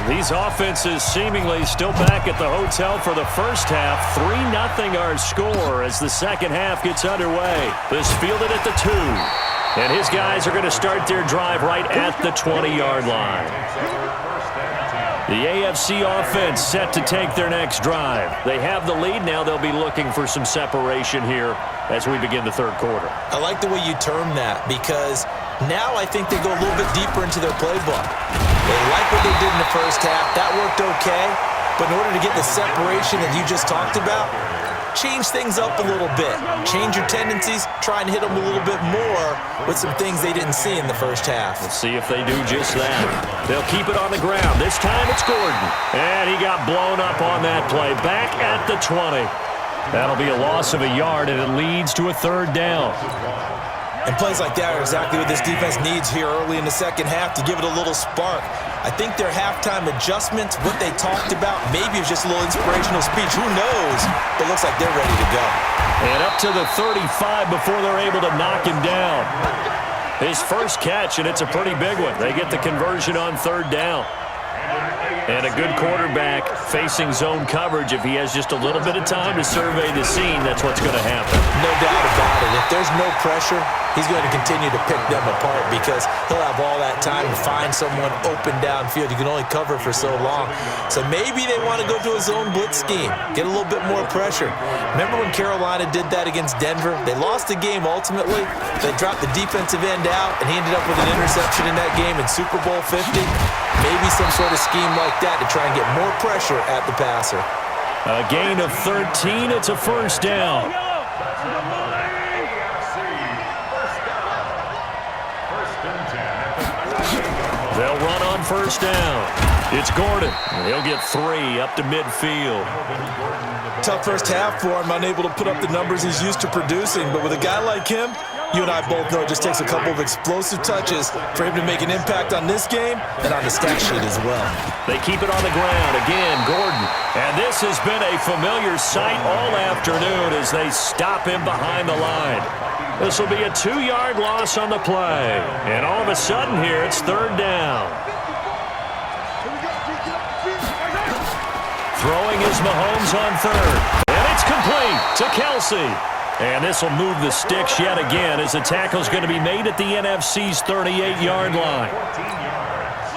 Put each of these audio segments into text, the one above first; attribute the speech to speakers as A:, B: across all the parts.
A: These offenses seemingly still back at the hotel for the first half. 3-0 our score as the second half gets underway. This fielded at the 2. And his guys are going to start their drive right at the 20-yard line. The AFC offense set to take their next drive. They have the lead. Now they'll be looking for some separation here as we begin the third quarter.
B: I like the way you term that because now I think they go a little bit deeper into their playbook. They like what they did in the first half. That worked okay. But in order to get the separation that you just talked about, change things up a little bit. Change your tendencies. Try and hit them a little bit more with some things they didn't see in the first half.
A: Let's see if they do just that. They'll keep it on the ground. This time it's Gordon. And he got blown up on that play. Back at the 20. That'll be a loss of a yard, and it leads to a third down.
B: And plays like that are exactly what this defense needs here early in the second half to give it a little spark. I think their halftime adjustments, what they talked about, maybe it was just a little inspirational speech. Who knows? But it looks like they're ready to go.
A: And up to the 35 before they're able to knock him down. His first catch, and it's a pretty big one. They get the conversion on third down. And a good quarterback facing zone coverage. If he has just a little bit of time to survey the scene, that's what's going to happen.
B: No doubt about it. If there's no pressure, he's going to continue to pick them apart because he'll have all that time to find someone open downfield. You can only cover for so long. So maybe they want to go to a zone blitz scheme, get a little bit more pressure. Remember when Carolina did that against Denver? They lost the game ultimately. They dropped the defensive end out, and he ended up with an interception in that game in Super Bowl 50. Maybe some sort of scheme like that to try and get more pressure at the passer.
A: A gain of 13. It's a first down. They'll run on first down. It's Gordon. He'll get 3 up to midfield.
B: Tough first half for him, unable to put up the numbers he's used to producing. But with a guy like him, you and I both know it just takes a couple of explosive touches for him to make an impact on this game and on the stat sheet as well.
A: They keep it on the ground. Again, Gordon. And this has been a familiar sight all afternoon as they stop him behind the line. This will be a 2-yard loss on the play. And all of a sudden here, it's third down. Throwing is Mahomes on third. And it's complete to Kelsey. And this will move the sticks yet again as the tackle is going to be made at the NFC's 38-yard line.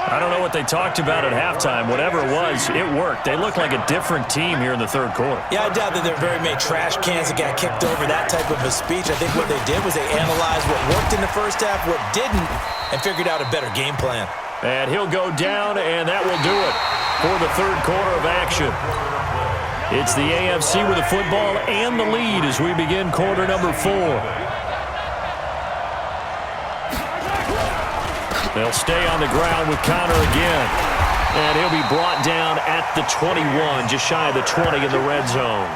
A: I don't know what they talked about at halftime. Whatever it was, it worked. They look like a different team here in the third quarter.
B: Yeah, I doubt that there are very many trash cans that got kicked over, that type of a speech. I think what they did was they analyzed what worked in the first half, what didn't, and figured out a better game plan.
A: And he'll go down, and that will do it for the third quarter of action. It's the AFC with the football and the lead as we begin quarter number 4. They'll stay on the ground with Connor again. And he'll be brought down at the 21, just shy of the 20 in the red zone.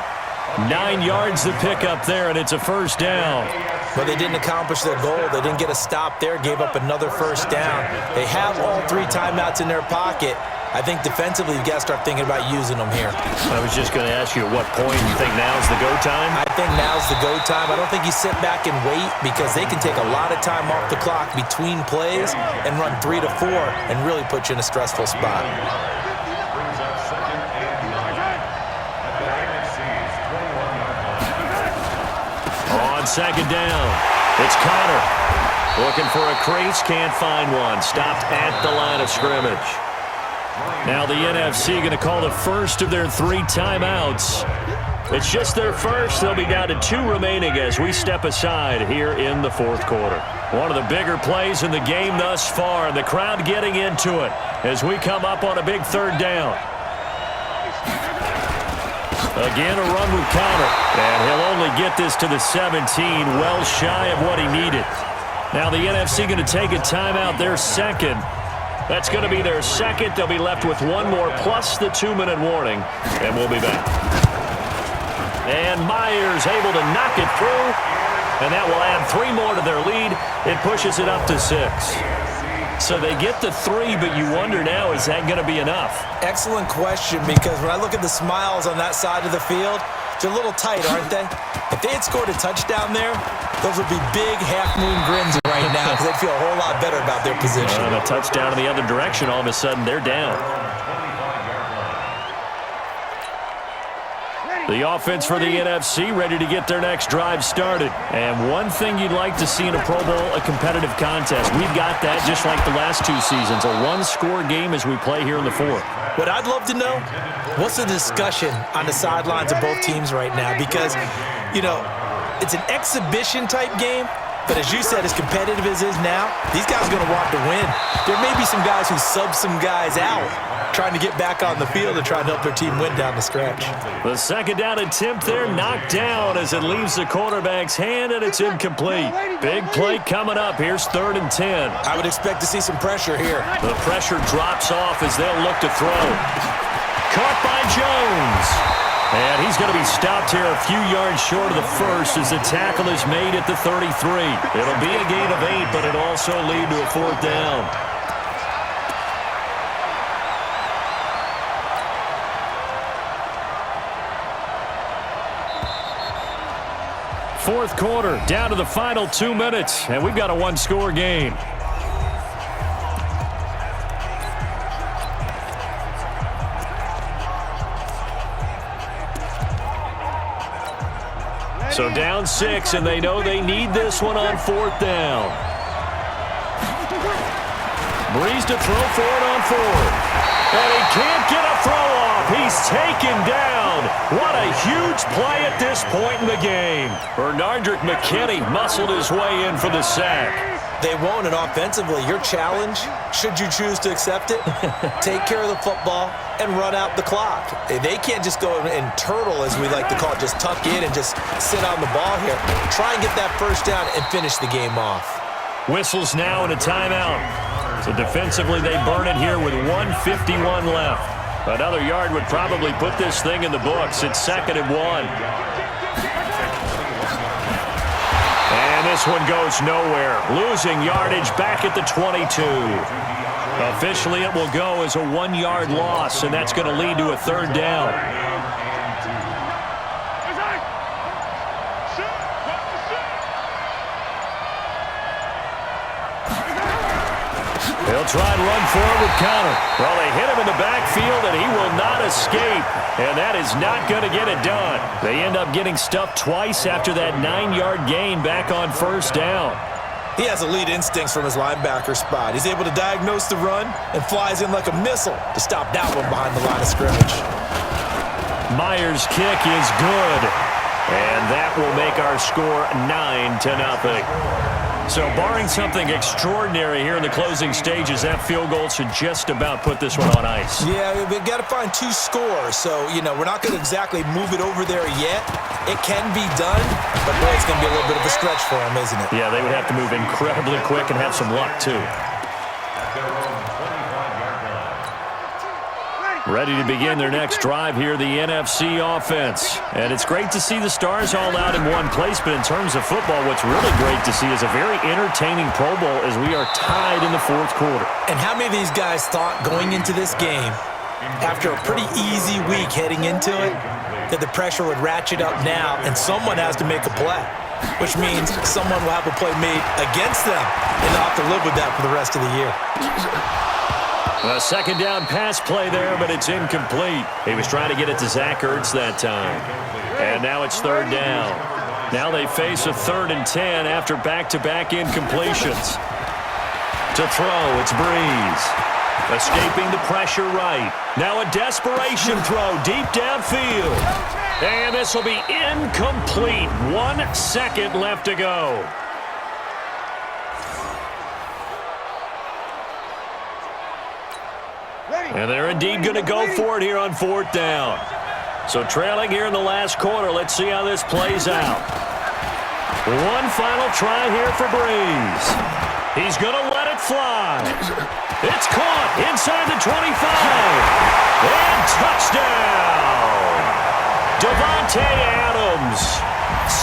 A: 9 yards to pick up there, and it's a first down.
B: But they didn't accomplish their goal. They didn't get a stop there, gave up another first down. They have all 3 timeouts in their pocket. I think defensively you've got to start thinking about using them here.
A: I was just going to ask you at what point you think now's the go time?
B: I think now's the go time. I don't think you sit back and wait because they can take a lot of time off the clock between plays and run 3 to 4 and really put you in a stressful spot.
A: On second down, it's Connor. Looking for a crease, can't find one. Stopped at the line of scrimmage. Now the NFC going to call the first of their 3 timeouts. It's just their first. They'll be down to 2 remaining as we step aside here in the fourth quarter. One of the bigger plays in the game thus far, and the crowd getting into it as we come up on a big third down. Again, a run with Connor, and he'll only get this to the 17, well shy of what he needed. Now the NFC going to take a timeout, their second. That's going to be their second. They'll be left with 1 more plus the 2-minute warning, and we'll be back. And Myers able to knock it through, and that will add 3 more to their lead. It pushes it up to 6. So they get the 3, but you wonder now, is that going to be enough?
B: Excellent question, because when I look at the smiles on that side of the field, they're a little tight, aren't they? If they had scored a touchdown there, those would be big half-moon grins right now because they'd feel a whole lot better about their position.
A: And a touchdown in the other direction, all of a sudden they're down. The offense for the NFC ready to get their next drive started. And one thing you'd like to see in a Pro Bowl, a competitive contest. We've got that just like the last two seasons, a one-score game as we play here in the fourth.
B: What I'd love to know, what's the discussion on the sidelines of both teams right now? Because, you know, it's an exhibition-type game, but as you said, as competitive as it is now, these guys are going to want to win. There may be some guys who sub some guys out, trying to get back on the field and try to help their team win down the stretch.
A: The second down attempt there knocked down as it leaves the quarterback's hand, and it's incomplete. Big play coming up. Here's 3rd and 10.
B: I would expect to see some pressure here.
A: The pressure drops off as they'll look to throw. Caught by Jones. And he's going to be stopped here a few yards short of the first as the tackle is made at the 33. It'll be a gain of 8, but it'll also lead to a 4th down. Fourth quarter, down to the final 2 minutes, and we've got a one-score game. So down 6, and they know they need this one on 4th down. Breeze to throw for it on 4th. And he can't get a throw off. He's taken down. What a huge play at this point in the game. Bernardrick McKinney muscled his way in for the sack.
B: They won't, and offensively, your challenge, should you choose to accept it, take care of the football and run out the clock. They can't just go and turtle, as we like to call it, just tuck in and just sit on the ball here. Try and get that first down and finish the game off.
A: Whistles now and a timeout. So defensively, they burn it here with 1:51 left. Another yard would probably put this thing in the books. It's 2nd and 1. And this one goes nowhere. Losing yardage back at the 22. Officially, it will go as a 1-yard loss, and that's going to lead to a 3rd down. He'll try and run forward with Connor. Well, they hit him in the backfield, and he will not escape. And that is not going to get it done. They end up getting stuffed twice after that 9-yard gain back on 1st down.
B: He has elite instincts from his linebacker spot. He's able to diagnose the run and flies in like a missile to stop that one behind the line of scrimmage.
A: Myers' kick is good. And that will make our score 9-0. So barring something extraordinary here in the closing stages, that field goal should just about put this one on ice.
B: Yeah, we've got to find 2 scores. So, you know, we're not going to exactly move it over there yet. It can be done, but boy, it's going to be a little bit of a stretch for them, isn't it?
A: Yeah, they would have to move incredibly quick and have some luck, too. Ready to begin their next drive here, the NFC offense. And it's great to see the stars all out in one place, but in terms of football, what's really great to see is a very entertaining Pro Bowl as we are tied in the 4th quarter.
B: And how many of these guys thought going into this game, after a pretty easy week heading into it, that the pressure would ratchet up now and someone has to make a play, which means someone will have a play made against them and they'll have to live with that for the rest of the year.
A: A 2nd down pass play there, but it's incomplete. He was trying to get it to Zach Ertz that time. And now it's 3rd down. Now they face a 3rd and 10 after back-to-back incompletions. To throw, it's Breeze. Escaping the pressure right. Now a desperation throw deep downfield. And this will be incomplete. 1 second left to go. And they're indeed going to go for it here on 4th down. So trailing here in the last quarter, let's see how this plays out. One final try here for Breeze. He's going to let it fly. It's caught inside the 25. And touchdown. Devontae Adams,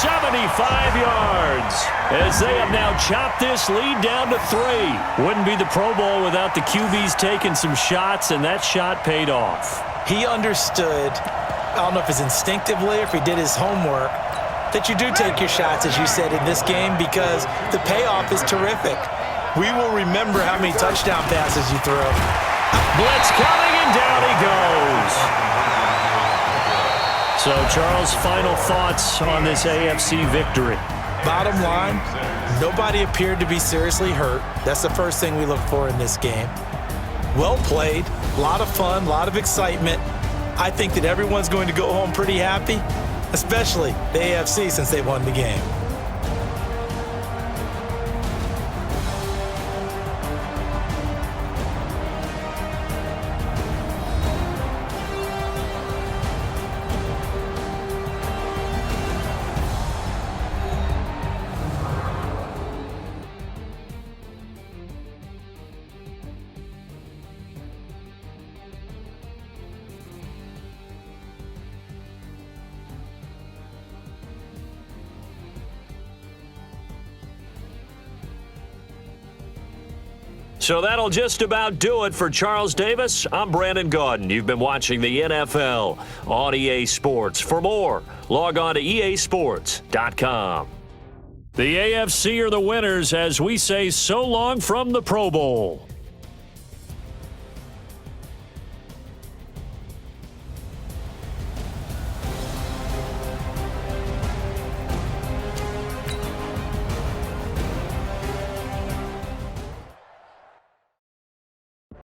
A: 75 yards, as they have now chopped this lead down to 3. Wouldn't be the Pro Bowl without the QBs taking some shots, and that shot paid off.
B: He understood, I don't know if it's instinctively or if he did his homework, that you do take your shots, as you said, in this game because the payoff is terrific. We will remember how many touchdown passes you throw. Blitz coming, and down he goes.
A: So, Charles, final thoughts on this AFC victory?
B: Bottom line, nobody appeared to be seriously hurt. That's the first thing we look for in this game. Well played, a lot of fun, a lot of excitement. I think that everyone's going to go home pretty happy, especially the AFC since they won the game.
A: So that'll just about do it for Charles Davis. I'm Brandon Gaudin. You've been watching the NFL on EA Sports. For more, log on to easports.com. The AFC are the winners as we say so long from the Pro Bowl.